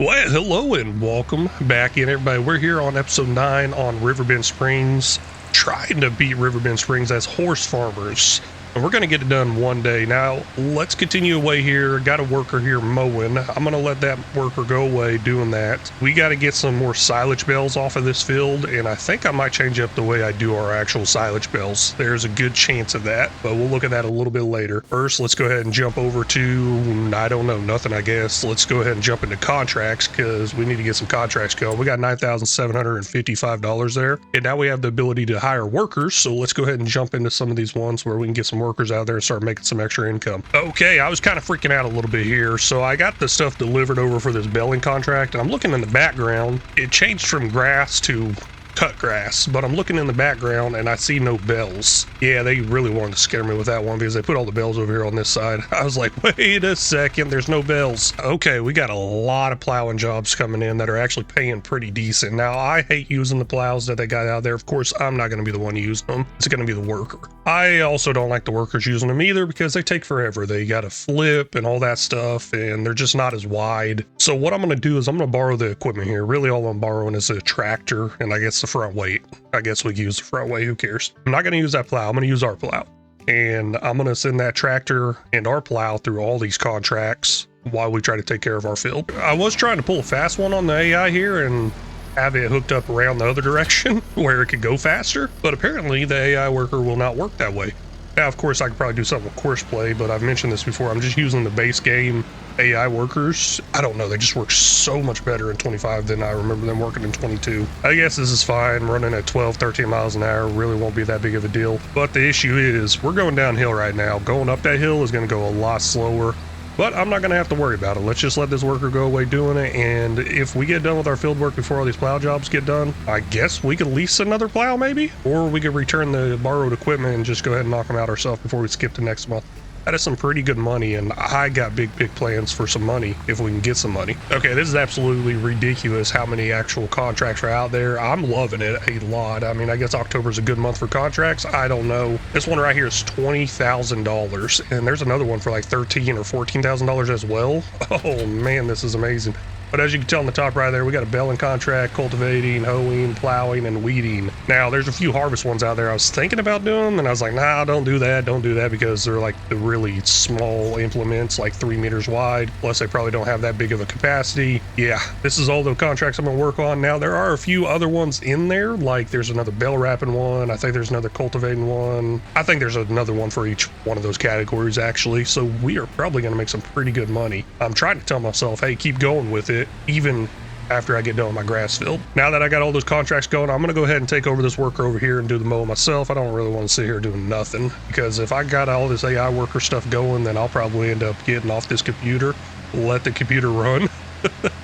Well, hello and welcome back in, everybody. We're here on episode 9 on Riverbend Springs, trying to beat Riverbend Springs as horse farmers. And we're going to get it done one day. Now, let's continue away here. Got a worker here mowing. I'm going to let that worker go away doing that. We got to get some more silage bales off of this field, and I think I might change up the way I do our actual silage bales. There's a good chance of that, but we'll look at that a little bit later. First, let's go ahead and jump over to, I don't know, nothing, I guess. Let's go ahead and jump into contracts because we need to get some contracts going. We got $9,755 there, and now we have the ability to hire workers, so let's go ahead and jump into some of these ones where we can get some workers out there and start making some extra income. Okay, I was kind of freaking out a little bit here. So I got the stuff delivered over for this baling contract, and I'm looking in the background. It changed from grass to cut grass, but I'm looking in the background and I see no bells. Yeah, they really wanted to scare me with that one because they put all the bells over here on this side. I was like, wait a second, there's no bells. Okay, we got a lot of plowing jobs coming in that are actually paying pretty decent. Now, I hate using the plows that they got out there. Of course, I'm not going to be the one using them. It's going to be the worker. I also don't like the workers using them either because they take forever. They got to flip and all that stuff, and they're just not as wide. So what I'm going to do is I'm going to borrow the equipment here. Really, all I'm borrowing is a tractor, and I guess the front weight. I guess we can use the front weight. Who cares? I'm not going to use that plow. I'm going to use our plow. And I'm going to send that tractor and our plow through all these contracts while we try to take care of our field. I was trying to pull a fast one on the AI here and have it hooked up around the other direction where it could go faster. But apparently the AI worker will not work that way. Now, of course, I could probably do something with course play, but I've mentioned this before. I'm just using the base game AI workers. I don't know. They just work so much better in 25 than I remember them working in 22. I guess this is fine. Running at 12, 13 miles an hour really won't be that big of a deal. But the issue is we're going downhill right now. Going up that hill is going to go a lot slower. But I'm not going to have to worry about it. Let's just let this worker go away doing it. And if we get done with our field work before all these plow jobs get done, I guess we could lease another plow maybe? Or we could return the borrowed equipment and just go ahead and knock them out ourselves before we skip to next month. That is some pretty good money, and I got big plans for some money if we can get some money. Okay, this is absolutely ridiculous how many actual contracts are out there. I'm loving it a lot. I mean, I guess October's a good month for contracts. I don't know. This one right here is $20,000, and there's another one for like $13,000 or $14,000 as well. Oh man, this is amazing. But as you can tell on the top right there, we got a baling contract, cultivating, hoeing, plowing, and weeding. Now, there's a few harvest ones out there I was thinking about doing, and I was like, nah, don't do that, because they're like the really small implements, like 3 meters wide, plus they probably don't have that big of a capacity. Yeah, this is all the contracts I'm gonna work on. Now, there are a few other ones in there, like there's another bale wrapping one, I think there's another cultivating one. I think there's another one for each one of those categories, actually, so we are probably gonna make some pretty good money. I'm trying to tell myself, hey, keep going with it, even after I get done with my grass field. Now that I got all those contracts going, I'm gonna go ahead and take over this worker over here and do the mow myself. I don't really want to sit here doing nothing, because if I got all this AI worker stuff going, then I'll probably end up getting off this computer, let the computer run,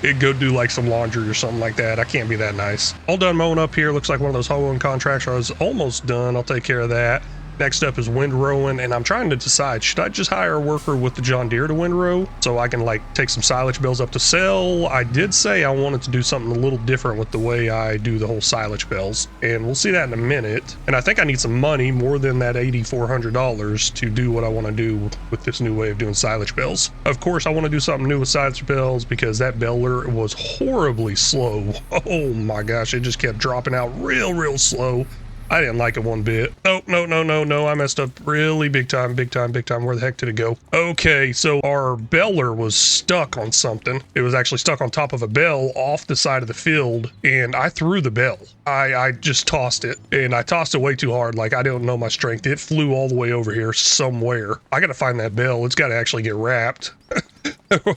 and go do like some laundry or something like that. I can't be that nice. All done mowing up here. Looks like one of those hoeing contracts. I was almost done. I'll take care of that. Next up is windrowing, and I'm trying to decide, should I just hire a worker with the John Deere to windrow so I can like take some silage bales up to sell? I did say I wanted to do something a little different with the way I do the whole silage bales, and we'll see that in a minute. And I think I need some money, more than that $8,400, to do what I want to do with this new way of doing silage bales. Of course, I want to do something new with silage bales because that baler was horribly slow. Oh my gosh, it just kept dropping out real slow. I didn't like it one bit. Oh, no. I messed up really big time. Where the heck did it go? Okay, so our baler was stuck on something. It was actually stuck on top of a bell off the side of the field, and I threw the bell. I just tossed it, and I tossed it way too hard. Like, I don't know my strength. It flew all the way over here somewhere. I gotta find that bell. It's gotta actually get wrapped.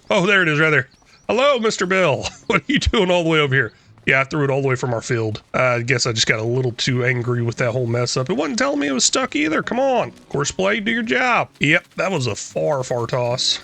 Oh, there it is right there. Hello, Mr. Bell. What are you doing all the way over here? Yeah, I threw it all the way from our field. I guess I just got a little too angry with that whole mess up. It wasn't telling me it was stuck either. Come on. Course play, do your job. Yep, that was a far toss.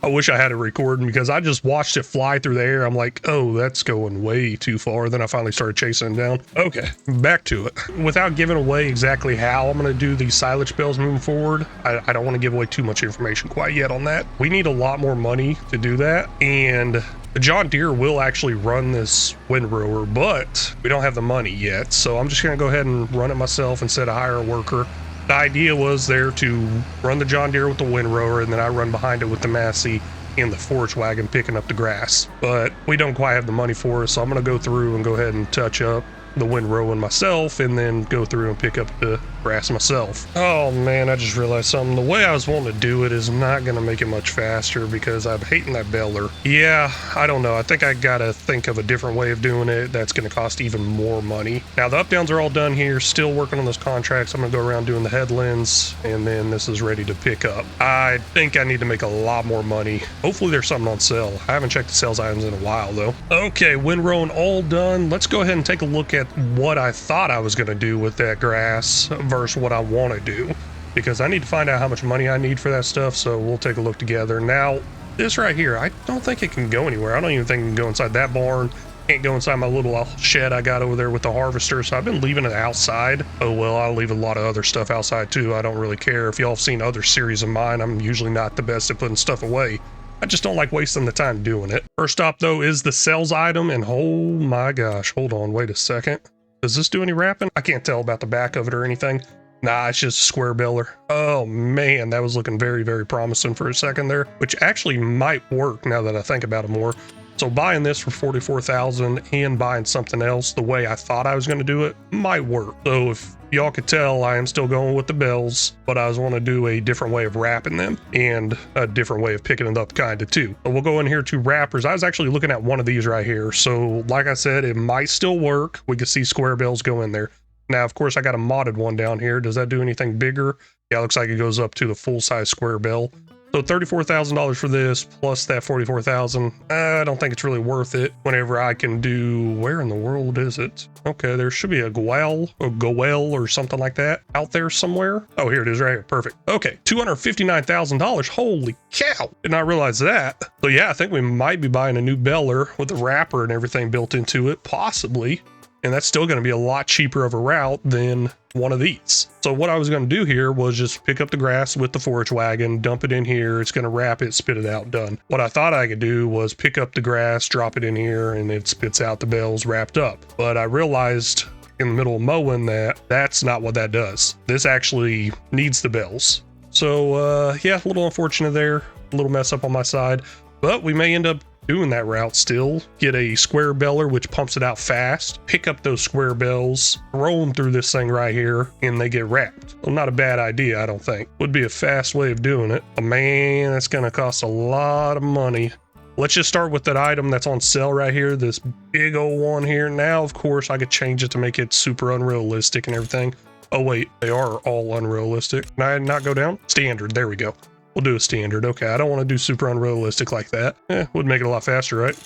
I wish I had it recording because I just watched it fly through the air. I'm like, oh, that's going way too far. Then I finally started chasing it down. Okay, back to it. Without giving away exactly how I'm going to do these silage bales moving forward, I don't want to give away too much information quite yet on that. We need a lot more money to do that, and the John Deere will actually run this windrower, but we don't have the money yet. So I'm just going to go ahead and run it myself instead of hire a worker. The idea was there to run the John Deere with the windrower, and then I run behind it with the Massey in the forage wagon picking up the grass. But we don't quite have the money for it, so I'm going to go through and go ahead and touch up the windrow and myself, and then go through and pick up the grass myself. Oh man, I just realized something. The way I was wanting to do it is not going to make it much faster because I'm hating that baler. Yeah, I don't know. I think I got to think of a different way of doing it that's going to cost even more money. Now the up downs are all done here, still working on those contracts. I'm going to go around doing the headlands, and then this is ready to pick up. I think I need to make a lot more money. Hopefully there's something on sale. I haven't checked the sales items in a while though. Okay, windrow and all done. Let's go ahead and take a look at what I thought I was going to do with that grass versus what I want to do, because I need to find out how much money I need for that stuff. So we'll take a look together. Now this right here, I don't think it can go anywhere. I don't even think it can go inside that barn. Can't go inside my little shed I got over there with the harvester, so I've been leaving it outside. Oh well, I'll leave a lot of other stuff outside too. I don't really care. If y'all have seen other series of mine, I'm usually not the best at putting stuff away. I just don't like wasting the time doing it. First stop though is the sales item, and oh my gosh, hold on, wait a second. Does this do any wrapping? I can't tell about the back of it or anything. Nah, it's just a square beller. Oh man, that was looking very, very promising for a second there, which actually might work now that I think about it more. So buying this for $44,000 and buying something else the way I thought I was going to do it might work. So if y'all could tell, I am still going with the bells, but I was want to do a different way of wrapping them and a different way of picking it up kind of too. But we'll go in here to wrappers. I was actually looking at one of these right here. So like I said, it might still work. We can see square bells go in there. Now, of course, I got a modded one down here. Does that do anything bigger? Yeah, it looks like it goes up to the full size square bell. So $34,000 for this, plus that $44,000. I don't think it's really worth it whenever I can do, where in the world is it? Okay, there should be a goel or something like that out there somewhere. Oh, here it is right here. Perfect. Okay, $259,000. Holy cow. Did not realize that. So yeah, I think we might be buying a new beller with the wrapper and everything built into it, possibly. And that's still going to be a lot cheaper of a route than one of these. So what I was going to do here was just pick up the grass with the forage wagon, dump it in here. It's going to wrap it, spit it out, done. What I thought I could do was pick up the grass, drop it in here, and it spits out the bells wrapped up. But I realized in the middle of mowing that that's not what that does. This actually needs the bells. So yeah, a little unfortunate there, a little mess up on my side, but we may end up doing that route still. Get a square beller which pumps it out fast, pick up those square bells, throw them through this thing right here, and they get wrapped. Well, not a bad idea, I don't think. Would be a fast way of doing it. But man, that's gonna cost a lot of money. Let's just start with that item that's on sale right here, this big old one here. Now, of course, I could change it to make it super unrealistic and everything. Oh wait, they are all unrealistic. Can I not go down? Standard, there we go. We'll do a standard. Okay, I don't want to do super unrealistic like that. Would make it a lot faster, right?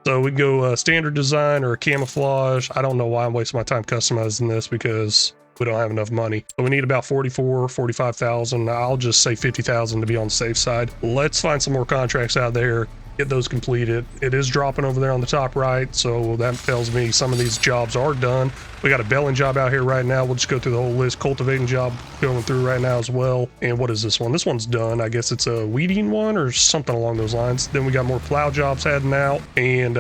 So we can go standard design or camouflage. I don't know why I'm wasting my time customizing this because we don't have enough money. So we need about 45,000. I'll just say 50,000 to be on the safe side. Let's find some more contracts out there. Get those completed. It is dropping over there on the top right, so that tells me some of these jobs are done. We got a belling job out here right now. We'll just go through the whole list. Cultivating job going through right now as well. And what is this one? This one's done. I guess it's a weeding one or something along those lines. Then we got more plow jobs heading out and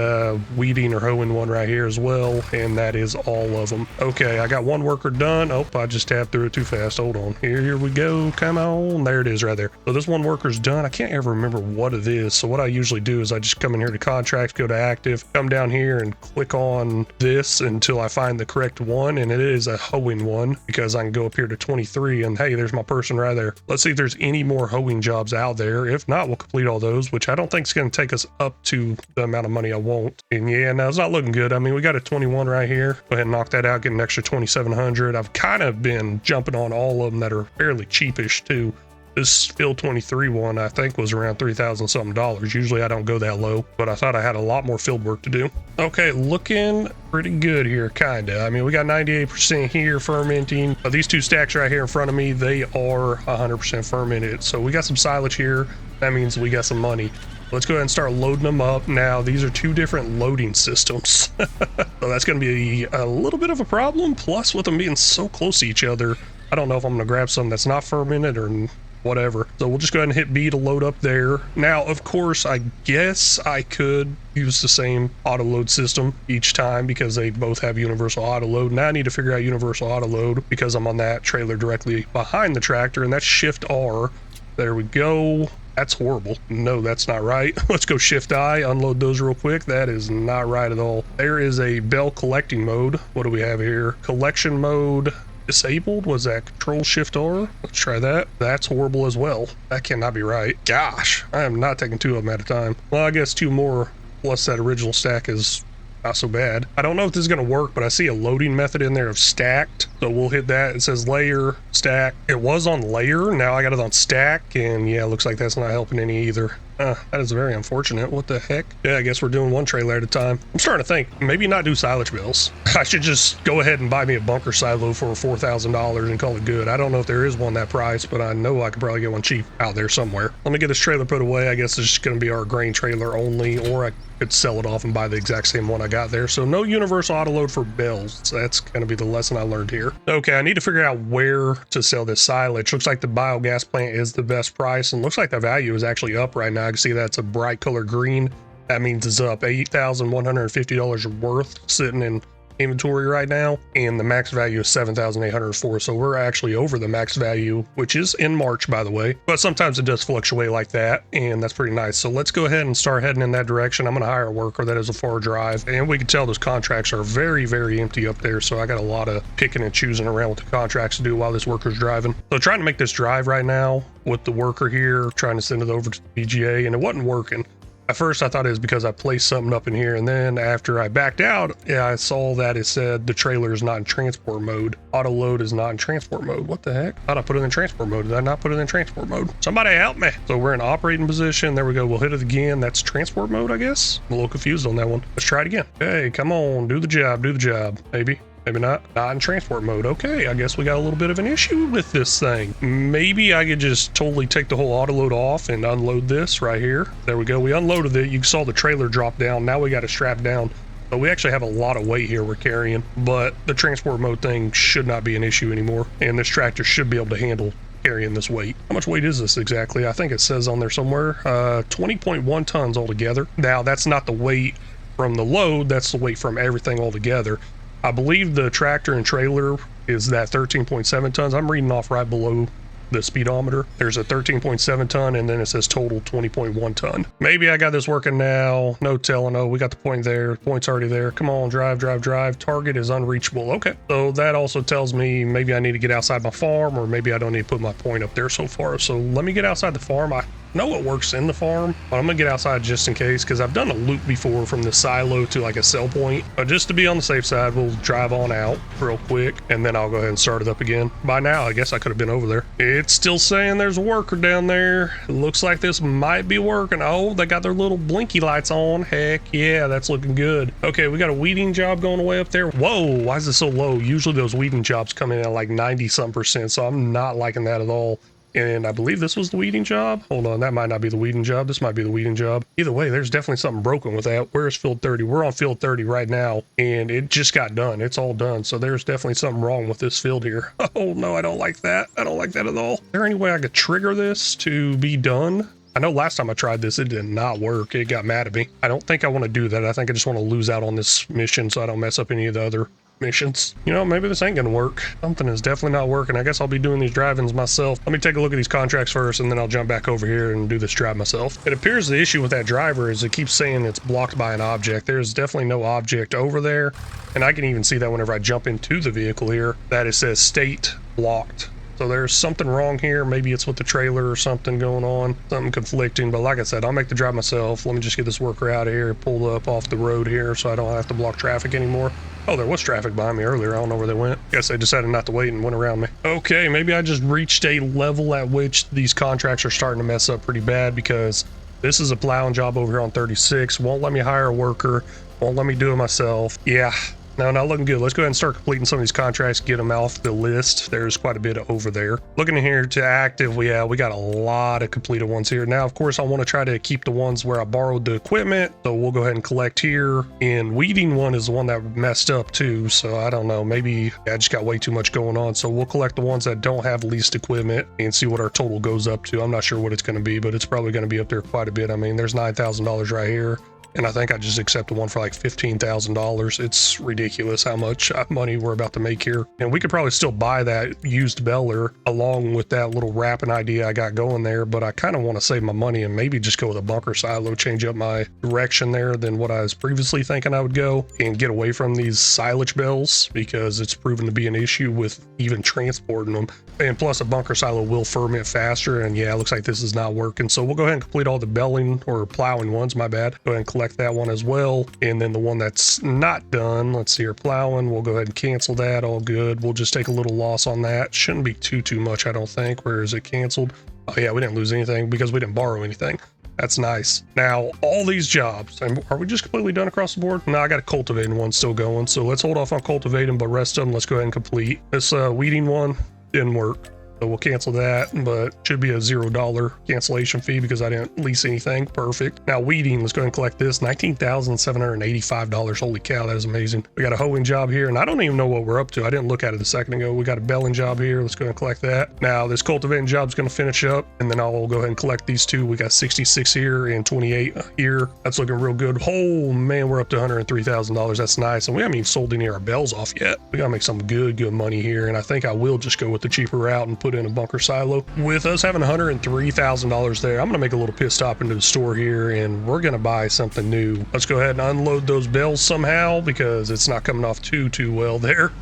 weeding or hoeing one right here as well. And that is all of them. Okay, I got one worker done. Oh, I just tabbed through it too fast. Hold on. Here we go. Come on. There it is right there. So this one worker's done. I can't ever remember what it is. So what I usually do is I just come in here to contracts, go to active, come down here and click on this until I find the correct one, and it is a hoeing one because I can go up here to 23 and hey, there's my person right there. Let's see if there's any more hoeing jobs out there. If not, we'll complete all those, which I don't think is going to take us up to the amount of money I want. And yeah, now it's not looking good. I mean, we got a 21 right here. Go ahead and knock that out, get an extra 2,700. I've kind of been jumping on all of them that are fairly cheapish too. This Phil 23 one, I think, was around $3,000 something. Usually I don't go that low, but I thought I had a lot more field work to do. Okay, looking pretty good here, kinda. I mean, we got 98% here fermenting. These two stacks right here in front of me, they are 100% fermented. So we got some silage here. That means we got some money. Let's go ahead and start loading them up. Now, these are two different loading systems. So that's going to be a little bit of a problem. Plus, with them being so close to each other, I don't know if I'm going to grab some that's not fermented or whatever. So we'll just go ahead and hit B to load up there. Now, of course, I guess I could use the same auto load system each time because they both have universal auto load. Now I need to figure out universal auto load because I'm on that trailer directly behind the tractor, and that's Shift R. There we go. That's horrible. No, that's not right. Let's go shift I, unload those real quick. That is not right at all. There is a bale collecting mode. What do we have here? Collection mode disabled. Was that control shift R? Let's try that. That's horrible as well. That cannot be right. Gosh, I am not taking two of them at a time. Well, I guess two more plus that original stack is not so bad. I don't know if this is going to work, but I see a loading method in there of stacked. So we'll hit that. It says layer, stack. It was on layer. Now I got it on stack. And yeah, looks like that's not helping any either. That is very unfortunate. What the heck? Yeah, I guess we're doing one trailer at a time. I'm starting to think maybe not do silage bills. I should just go ahead and buy me a bunker silo for $4,000 and call it good. I don't know if there is one that price, but I know I could probably get one cheap out there somewhere. Let me get this trailer put away. I guess it's just going to be our grain trailer only, or I could sell it off and buy the exact same one I got there. So no universal auto load for bills. So that's going to be the lesson I learned here. Okay, I need to figure out where to sell this silage. Looks like the biogas plant is the best price, and looks like the value is actually up right now. I can see that's a bright color green. That means it's up $8,150 worth sitting in inventory right now, and the max value is $7,804. So we're actually over the max value, which is in March, by the way, but sometimes it does fluctuate like that, and that's pretty nice. So let's go ahead and start heading in that direction. I'm going to hire a worker. That is a far drive, and we can tell those contracts are very, very empty up there. So I got a lot of picking and choosing around with the contracts to do while this worker's driving. So trying to make this drive right now with the worker here, trying to send it over to the BGA, and it wasn't working. At first I thought it was because I placed something up in here, and then after I backed out, yeah, I saw that it said the trailer is not in transport mode. Auto load is not in transport mode. What the heck? Thought I put it in transport mode. Did I not put it in transport mode? Somebody help me. So we're in operating position. There we go. We'll hit it again. That's transport mode, I guess. I'm a little confused on that one. Let's try it again. Hey, come on. Do the job. Do the job. Maybe. Maybe not. Not in transport mode. Okay, I guess we got a little bit of an issue with this thing. Maybe I could just totally take the whole auto load off and unload this right here. There we go. We unloaded it. You saw the trailer drop down. Now we got it strapped down. So we actually have a lot of weight here we're carrying, but the transport mode thing should not be an issue anymore. And this tractor should be able to handle carrying this weight. How much weight is this exactly? I think it says on there somewhere, 20.1 tons altogether. Now that's not the weight from the load. That's the weight from everything altogether. I believe the tractor and trailer is that 13.7 tons. I'm reading off right below the speedometer. There's a 13.7 ton, and then it says total 20.1 ton. Maybe I got this working now. No telling. Oh, we got the point there. Point's already there. Come on, drive, drive, drive. Target is unreachable. Okay. So that also tells me maybe I need to get outside my farm, or maybe I don't need to put my point up there so far. So let me get outside the farm. I know it works in the farm, but I'm gonna get outside just in case, because I've done a loop before from the silo to like a sell point. But just to be on the safe side, we'll drive on out real quick, and then I'll go ahead and start it up again. By now, I guess I could have been over there. It's still saying there's a worker down there. It looks like this might be working. Oh, they got their little blinky lights on. Heck yeah, that's looking good. Okay, we got a weeding job going away up there. Whoa, why is it so low? Usually those weeding jobs come in at like 90-some%, so I'm not liking that at all. And I believe this was the weeding job. Hold on, that might not be the weeding job. This might be the weeding job. Either way, there's definitely something broken with that. Where's field 30? We're on field 30 right now, and it just got done. It's all done. So there's definitely something wrong with this field here. Oh no, I don't like that. I don't like that at all. Is there any way I could trigger this to be done? I know last time I tried this, it did not work. It got mad at me. I don't think I want to do that. I think I just want to lose out on this mission so I don't mess up any of the other missions. You know, maybe this ain't gonna work. Something is definitely not working. I guess I'll be doing these drive-ins myself. Let me take a look at these contracts first, and then I'll jump back over here and do this drive myself. It appears the issue with that driver is it keeps saying it's blocked by an object. There's definitely no object over there, and I can even see that whenever I jump into the vehicle here, that it says state blocked. So there's something wrong here. Maybe it's with the trailer or something going on, something conflicting. But like I said, I'll make the drive myself. Let me just get this worker out of here, pull up off the road here so I don't have to block traffic anymore. Oh, there was traffic behind me earlier. I don't know where they went. Guess they decided not to wait and went around me. Okay, maybe I just reached a level at which these contracts are starting to mess up pretty bad, because this is a plowing job over here on 36. Won't let me hire a worker. Won't let me do it myself. Yeah. No, not looking good. Let's go ahead and start completing some of these contracts, get them off the list. There's quite a bit over there. Looking in here to active, we got a lot of completed ones here. Now, of course, I want to try to keep the ones where I borrowed the equipment, so we'll go ahead and collect here. And weeding one is the one that messed up too, so I don't know. Maybe I just got way too much going on. So we'll collect the ones that don't have leased equipment and see what our total goes up to. I'm not sure what it's going to be, but it's probably going to be up there quite a bit. I mean, there's $9,000 right here. and I think I just accepted one for like $15,000. It's ridiculous how much money we're about to make here, and we could probably still buy that used beller along with that little wrapping idea I got going there, but I kind of want to save my money and maybe just go with a bunker silo, change up my direction there than what I was previously thinking I would go, and get away from these silage bells because it's proven to be an issue with even transporting them. And plus a bunker silo will ferment faster, and yeah, it looks like this is not working. So we'll go ahead and complete all the belling or plowing ones, my bad. Go ahead and collect that one as well. And then the one that's not done, let's see here, plowing, we'll go ahead and cancel that. All good. We'll just take a little loss on that. Shouldn't be too much, I don't think. Where is it canceled? Oh yeah, we didn't lose anything because we didn't borrow anything. That's nice. Now, all these jobs, and are we just completely done across the board? No, I got a cultivating one still going. So let's hold off on cultivating, but rest of them, let's go ahead and complete. This weeding one didn't work. So we'll cancel that, but should be a $0 cancellation fee because I didn't lease anything. Perfect. Now weeding, let's go ahead and collect this. $19,785. Holy cow, that is amazing. We got a hoeing job here, and I don't even know what we're up to. I didn't look at it a second ago. We got a belling job here. Let's go ahead and collect that. Now this cultivating job is going to finish up, and then I'll go ahead and collect these two. We got 66 here and 28 here. That's looking real good. Oh man, we're up to $103,000. That's nice. And we haven't even sold any of our bells off yet. We got to make some good money here, and I think I will just go with the cheaper route and put in a bunker silo. With us having $103,000 there, I'm gonna make a little pit stop into the store here, and we're gonna buy something new. Let's go ahead and unload those bells somehow because it's not coming off too well there.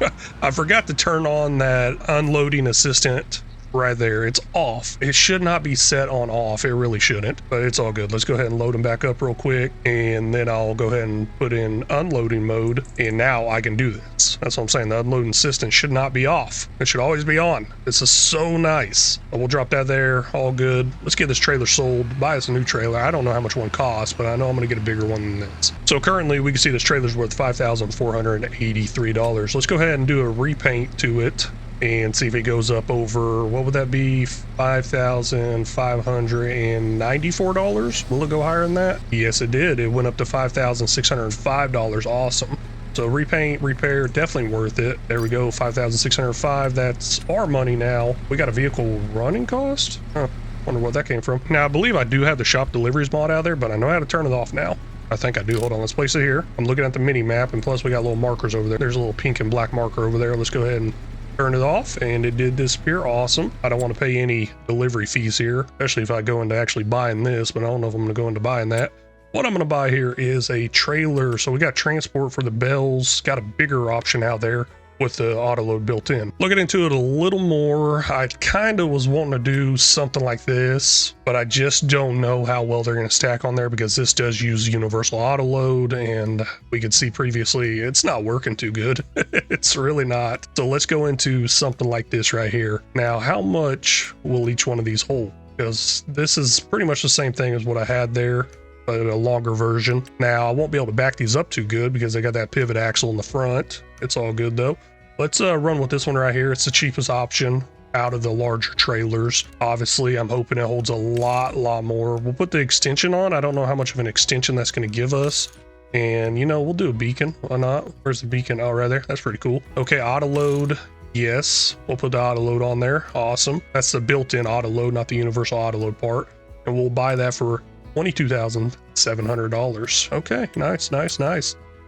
I forgot to turn on that unloading assistant right there. It's off. It should not be set on off. It really shouldn't, but it's all good. Let's go ahead and load them back up real quick, and then I'll go ahead and put in unloading mode, and now I can do this. That's what I'm saying. The unloading assistant should not be off. It should always be on. This is so nice. We'll drop that there. All good. Let's get this trailer sold. Buy us a new trailer. I don't know how much one costs, but I know I'm going to get a bigger one than this. So currently we can see this trailer's worth $5,483. Let's go ahead and do a repaint to it and see if it goes up over, what would that be, $5,594? Will it go higher than that? Yes, it did. It went up to $5,605. Awesome. So repaint, repair, definitely worth it. There we go, $5,605. That's our money now. We got a vehicle running cost? Huh, wonder what that came from. Now, I believe I do have the shop deliveries mod out there, but I know how to turn it off now. I think I do. Hold on, let's place it here. I'm looking at the mini map, and plus we got little markers over there. There's a little pink and black marker over there. Let's go ahead and turn it off, and it did disappear. Awesome. I don't want to pay any delivery fees here, especially if I go into actually buying this, but I don't know if I'm going to go into buying that. What I'm going to buy here is a trailer. So we got transport for the bells, got a bigger option out there with the auto load built in. Looking into it a little more, I kind of was wanting to do something like this, but I just don't know how well they're going to stack on there because this does use universal auto load, and we could see previously it's not working too good. It's really not. So let's go into something like this right here. Now, how much will each one of these hold? Because this is pretty much the same thing as what I had there, but a longer version. Now, I won't be able to back these up too good because they got that pivot axle in the front. It's all good though. Let's run with this one right here. It's the cheapest option out of the larger trailers. Obviously, I'm hoping it holds a lot more. We'll put the extension on. I don't know how much of an extension that's going to give us. And, you know, we'll do a beacon. Why not? Where's the beacon? Oh, right there. That's pretty cool. Okay, auto load. Yes, we'll put the auto load on there. Awesome. That's the built-in auto load, not the universal auto load part. And we'll buy that for $22,700. Okay, nice.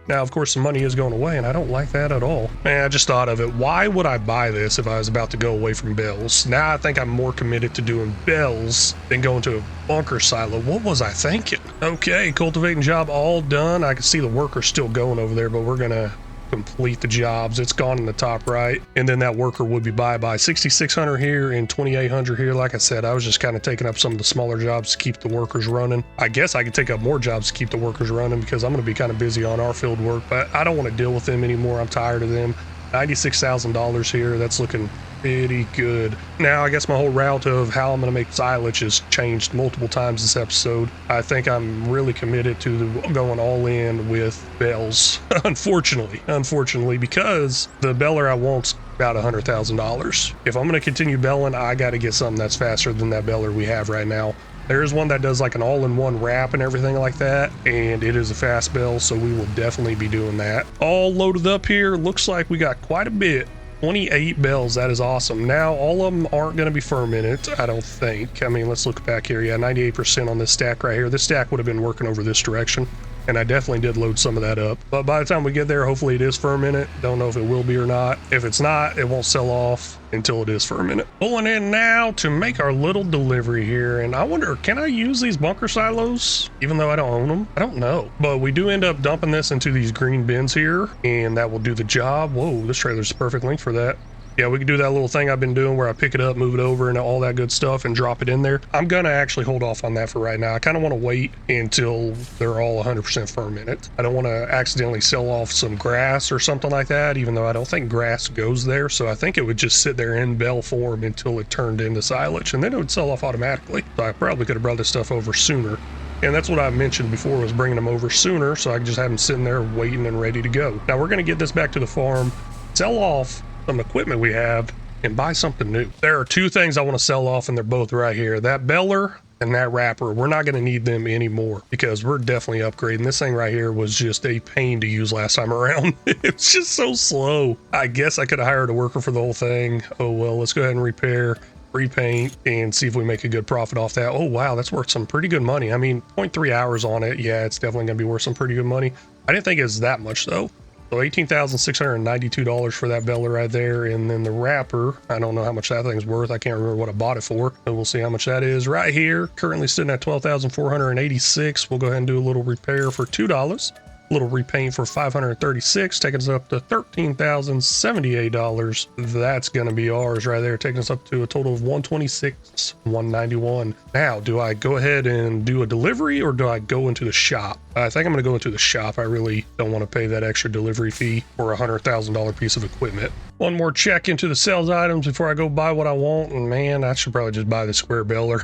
Now, of course, the money is going away, and I don't like that at all. Man, I just thought of it. Why would I buy this if I was about to go away from bells? Now I think I'm more committed to doing bells than going to a bunker silo. What was I thinking? Okay, cultivating job all done. I can see the worker still going over there, but we're going to complete the jobs. It's gone in the top right, and then that worker would be by 6,600 here and 2,800 here. Like I said, I was just kind of taking up some of the smaller jobs to keep the workers running. I guess I could take up more jobs to keep the workers running because I'm going to be kind of busy on our field work, but I don't want to deal with them anymore. I'm tired of them. $96,000 here. That's looking pretty good. Now, I guess my whole route of how I'm going to make silage has changed multiple times this episode. I think I'm really committed to going all in with bells. Unfortunately, because the beller I want's about $100,000. If I'm going to continue belling, I got to get something that's faster than that beller we have right now. There's one that does like an all-in-one wrap and everything like that, and it is a fast bell, so we will definitely be doing that. All loaded up here. Looks like we got quite a bit. 28 bells. That is awesome. Now, all of them aren't going to be fermented, I don't think. I mean, let's look back here. Yeah, 98% on this stack right here. This stack would have been working over this direction. and I definitely did load some of that up. But by the time we get there, hopefully it is fermented. Don't know if it will be or not. If it's not, it won't sell off until it is fermented. Pulling in now to make our little delivery here, and I wonder, can I use these bunker silos even though I don't own them? I don't know, but we do end up dumping this into these green bins here, and that will do the job. Whoa, this trailer's the perfect length for that. Yeah, we can do that little thing I've been doing where I pick it up, move it over, and all that good stuff and drop it in there. I'm gonna actually hold off on that for right now. I kind of want to wait until they're all 100% fermented. I don't want to accidentally sell off some grass or something like that, even though I don't think grass goes there. So I think it would just sit there in bell form until it turned into silage, and then it would sell off automatically. So I probably could have brought this stuff over sooner. And that's what I mentioned before, was bringing them over sooner so I could just have them sitting there waiting and ready to go. Now we're gonna get this back to the farm, sell off some equipment we have, and buy something new. There are two things I want to sell off, and they're both right here. That beller and that wrapper, we're not going to need them anymore because we're definitely upgrading. This thing right here was just a pain to use last time around. It's just so slow. I guess I could have hired a worker for the whole thing. Oh well, let's go ahead and repair, repaint, and see if we make a good profit off that. Oh wow, that's worth some pretty good money. I mean, 0.3 hours on it. Yeah, it's definitely going to be worth some pretty good money. I didn't think it was that much though. So $18,692 for that beller right there. And then the wrapper, I don't know how much that thing's worth. I can't remember what I bought it for, but we'll see how much that is right here. Currently sitting at $12,486. We'll go ahead and do a little repair for $2. Little repaint for $536, taking us up to $13,078. That's gonna be ours right there, taking us up to a total of $126,191. Now, do I go ahead and do a delivery or do I go into the shop? I think I'm gonna go into the shop. I really don't want to pay that extra delivery fee for a $100,000 piece of equipment. One more check into the sales items before I go buy what I want, and man, I should probably just buy the square beller.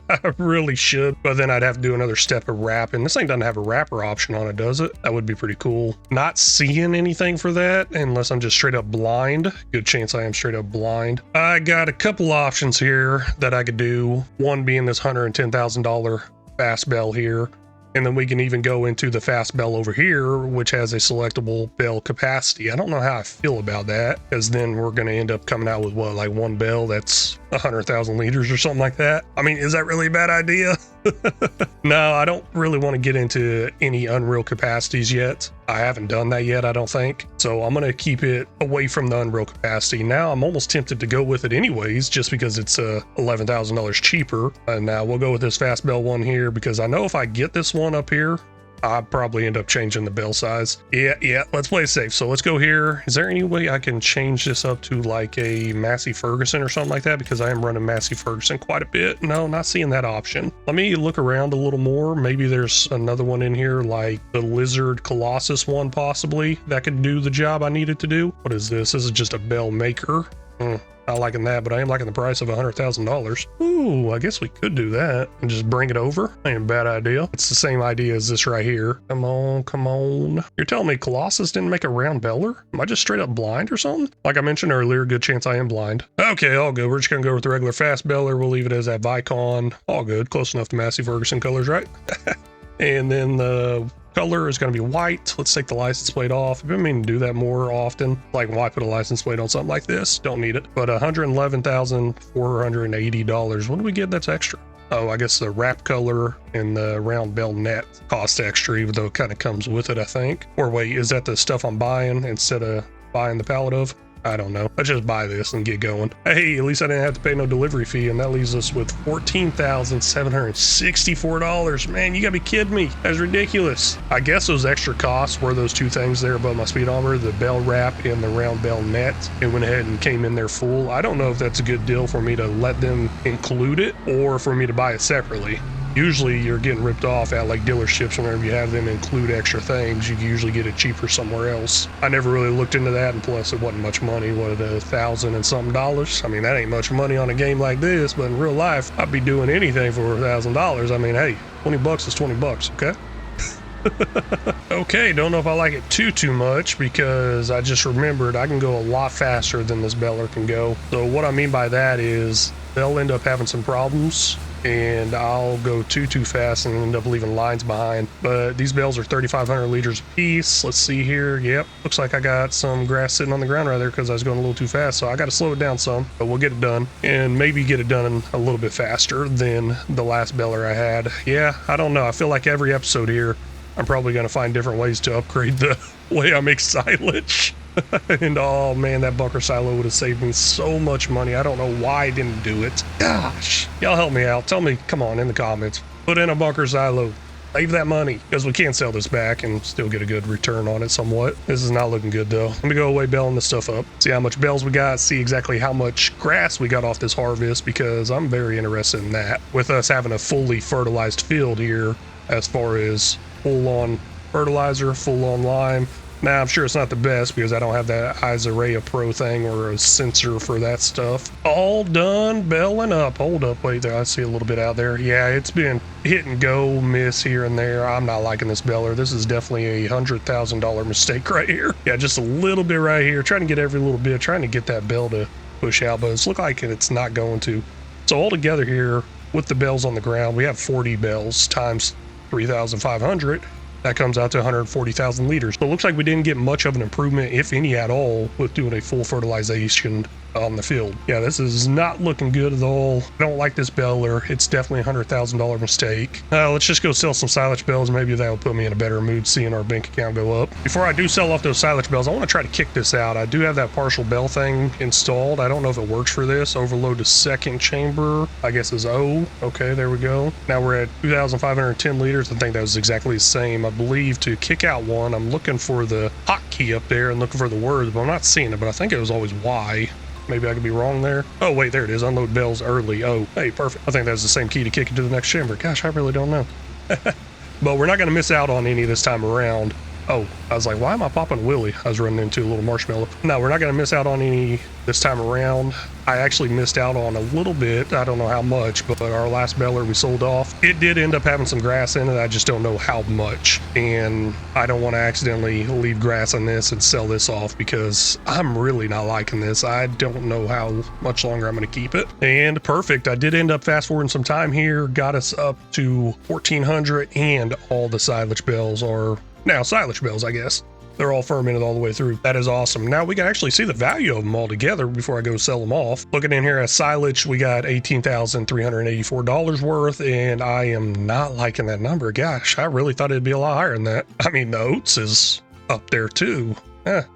I really should, but then I'd have to do another step of wrapping. This thing doesn't have a wrapper option on it, does it? That would be pretty cool. Not seeing anything for that unless I'm just straight up blind. Good chance I am straight up blind. I got a couple options here that I could do. One being this $110,000 fast bell here. And then we can even go into the fast bell over here, which has a selectable bell capacity. I don't know how I feel about that, because then we're going to end up coming out with what, like one bell that's 100,000 liters or something like that. I mean, is that really a bad idea? No, I don't really want to get into any unreal capacities yet. I haven't done that yet, I don't think. So I'm going to keep it away from the unreal capacity. Now I'm almost tempted to go with it anyways, just because it's $11,000 cheaper. And now we'll go with this fast bell one here, because I know if I get this one up here, I'll probably end up changing the bell size. Yeah, let's play it safe. So let's go here. Is there any way I can change this up to like a Massey Ferguson or something like that? Because I am running Massey Ferguson quite a bit. No, not seeing that option. Let me look around a little more. Maybe there's another one in here, like the Lizard Colossus one possibly, that could do the job I needed to do. What is this? This is just a bell maker. Not liking that, but I am liking the price of $100,000. Ooh, I guess we could do that and just bring it over. Ain't a bad idea. It's the same idea as this right here. Come on. You're telling me Colossus didn't make a round beller? Am I just straight up blind or something? Like I mentioned earlier, good chance I am blind. Okay, all good. We're just gonna go with the regular fast beller. We'll leave it as that Vicon. All good. Close enough to Massey Ferguson colors, right? And then the color is going to be white. Let's take the license plate off. I've been meaning to do that more often. Like, why put a license plate on something like this? Don't need it. But $111,480. What do we get that's extra? Oh, I guess the wrap color and the round bell net cost extra, even though it kind of comes with it, I think. Or wait, is that the stuff I'm buying instead of buying the pallet of? I don't know. Let's just buy this and get going. Hey, at least I didn't have to pay no delivery fee, and that leaves us with $14,764. Man, you gotta be kidding me. That's ridiculous. I guess those extra costs were those two things there above my speedometer, the bell wrap and the round bell net. It went ahead and came in there full. I don't know if that's a good deal for me to let them include it or for me to buy it separately. Usually you're getting ripped off at like dealerships whenever you have them include extra things. You can usually get it cheaper somewhere else. I never really looked into that, and plus it wasn't much money. What, $1,000 and something dollars? I mean, that ain't much money on a game like this, but in real life, I'd be doing anything for $1,000. I mean, hey, 20 bucks is 20 bucks, okay? Okay, don't know if I like it too much, because I just remembered I can go a lot faster than this beller can go. So what I mean by that is they'll end up having some problems, and I'll go too fast and end up leaving lines behind. But these bells are 3,500 liters a piece. Let's see here. Yep, looks like I got some grass sitting on the ground right there because I was going a little too fast, so I got to slow it down some, but we'll get it done, and maybe get it done a little bit faster than the last beller I had. Yeah, I don't know. I feel like every episode here I'm probably going to find different ways to upgrade the way I make silage. And oh man, that bunker silo would have saved me so much money. I don't know why I didn't do it. Gosh, y'all help me out. Tell me, come on, in the comments. Put in a bunker silo. Save that money, because we can't sell this back and still get a good return on it somewhat. This is not looking good though. Let me go away belling this stuff up. See how much bells we got, see exactly how much grass we got off this harvest, because I'm very interested in that. With us having a fully fertilized field here, as far as full-on fertilizer, full-on lime. Now, I'm sure it's not the best because I don't have that Isarea Pro thing or a sensor for that stuff. All done belling up. Hold up, wait there. I see a little bit out there. Yeah, it's been hit and go, miss here and there. I'm not liking this beller. This is definitely a $100,000 mistake right here. Yeah, just a little bit right here. Trying to get every little bit, trying to get that bell to push out, but it's looking like it's not going to. So all together here with the bells on the ground, we have 40 bells times 3,500. That comes out to 140,000 liters. So it looks like we didn't get much of an improvement, if any at all, with doing a full fertilization on the field. Yeah, this is not looking good at all. I don't like this beller. It's definitely a $100,000 mistake. Let's just go sell some silage bells. Maybe that will put me in a better mood seeing our bank account go up. Before I do sell off those silage bells, I want to try to kick this out. I do have that partial bell thing installed. I don't know if it works for this. Overload the second chamber, I guess is O. Okay, there we go. Now we're at 2,510 liters. I think that was exactly the same. I believe to kick out one, I'm looking for the hotkey up there and looking for the words, but I'm not seeing it, but I think it was always Y. Maybe I could be wrong there. Oh, wait, there it is. Unload bells early. Oh, hey, perfect. I think that's the same key to kick it to the next chamber. Gosh, I really don't know. But we're not going to miss out on any this time around. Oh, I was like, why am I popping Willy? I was running into a little marshmallow. No, we're not going to miss out on any this time around. I actually missed out on a little bit. I don't know how much, but our last beller we sold off, it did end up having some grass in it. I just don't know how much. And I don't want to accidentally leave grass in this and sell this off because I'm really not liking this. I don't know how much longer I'm going to keep it. And perfect. I did end up fast forwarding some time here. Got us up to 1,400 and all the silage bells are now silage bells, I guess. They're all fermented all the way through. That is awesome. Now we can actually see the value of them all together before I go sell them off. Looking in here at silage, we got $18,384 worth, and I am not liking that number. Gosh, I really thought it'd be a lot higher than that. I mean, the oats is up there too.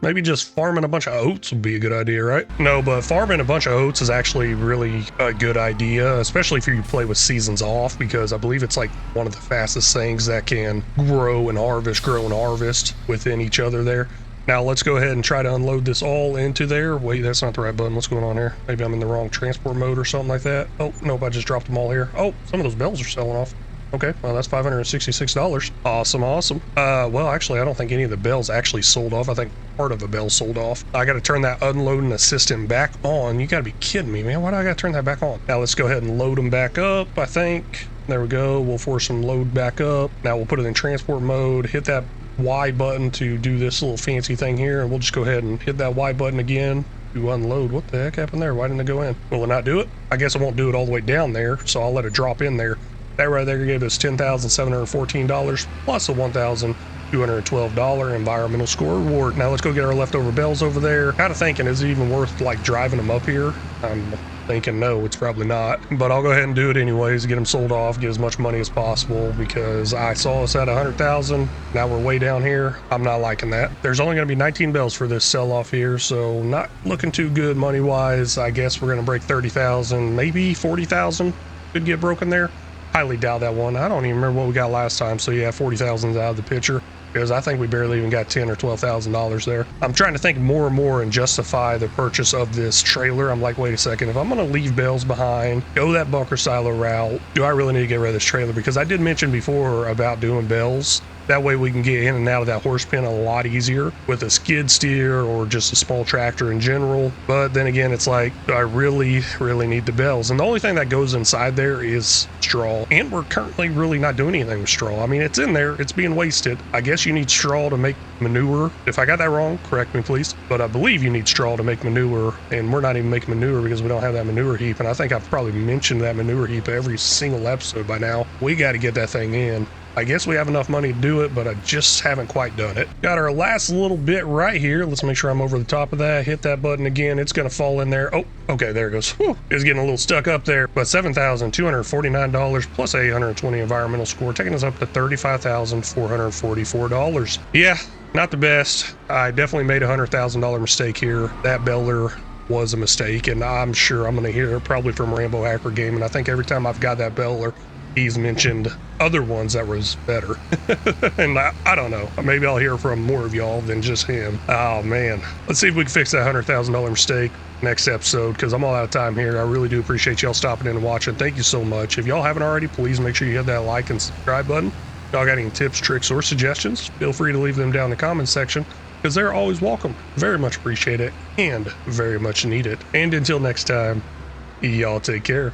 Maybe just farming a bunch of oats would be a good idea, right? No, but farming a bunch of oats is actually really a good idea, especially if you play with seasons off, because I believe it's like one of the fastest things that can grow and harvest within each other there. Now let's go ahead and try to unload this all into there. Wait, that's not the right button. What's going on here? Maybe I'm in the wrong transport mode or something like that. Oh, nope, I just dropped them all here. Oh, some of those bells are selling off. Okay, well, that's $566. Awesome, awesome. Well, actually, I don't think any of the bells actually sold off. I think part of a bell sold off. I got to turn that unloading assistant back on. You got to be kidding me, man. Why do I got to turn that back on? Now, let's go ahead and load them back up, I think. There we go. We'll force them load back up. Now, we'll put it in transport mode, hit that Y button to do this little fancy thing here, and we'll just go ahead and hit that Y button again to unload. What the heck happened there? Why didn't it go in? Will it not do it? I guess it won't do it all the way down there, so I'll let it drop in there. That right there gave us $10,714 plus a $1,212 environmental score reward. Now let's go get our leftover bells over there. Kind of thinking, is it even worth like driving them up here? I'm thinking no, it's probably not. But I'll go ahead and do it anyways, get them sold off, get as much money as possible, because I saw us at 100,000. Now we're way down here. I'm not liking that. There's only going to be 19 bells for this sell off here, so not looking too good money wise. I guess we're going to break 30,000, maybe 40,000 could get broken there. Highly doubt that one. I don't even remember what we got last time. So yeah, 40,000's out of the picture, because I think we barely even got $10,000 or $12,000 there. I'm trying to think more and more and justify the purchase of this trailer. I'm like, wait a second, if I'm going to leave bells behind, go that bunker silo route, do I really need to get rid of this trailer? Because I did mention before about doing bells. That way we can get in and out of that horse pen a lot easier with a skid steer or just a small tractor in general. But then again, it's like, I really need the bells. And the only thing that goes inside there is straw. And we're currently really not doing anything with straw. I mean, it's in there, it's being wasted. I guess you need straw to make manure. If I got that wrong, correct me please. But I believe you need straw to make manure, and we're not even making manure because we don't have that manure heap. And I think I've probably mentioned that manure heap every single episode by now. We got to get that thing in. I guess we have enough money to do it, but I just haven't quite done it. Got our last little bit right here. Let's make sure I'm over the top of that. Hit that button again. It's going to fall in there. Oh, okay, there it goes. Whew. It's getting a little stuck up there, but $7,249 plus a 120 environmental score, taking us up to $35,444. Yeah, not the best. I definitely made a $100,000 mistake here. That Beller was a mistake, and I'm sure I'm going to hear it probably from Rambo Hacker Game, and I think every time I've got that Beller, he's mentioned other ones that was better. And I don't know, maybe I'll hear from more of y'all than just him. Oh man, let's see if we can fix that $100,000 mistake next episode, because I'm all out of time here. I really do appreciate y'all stopping in and watching. Thank you so much. If y'all haven't already, please make sure you hit that like and subscribe button. Y'all got any tips, tricks, or suggestions, feel free to leave them down in the comments section, because they're always welcome. Very much appreciate it and very much need it. And until next time, y'all take care.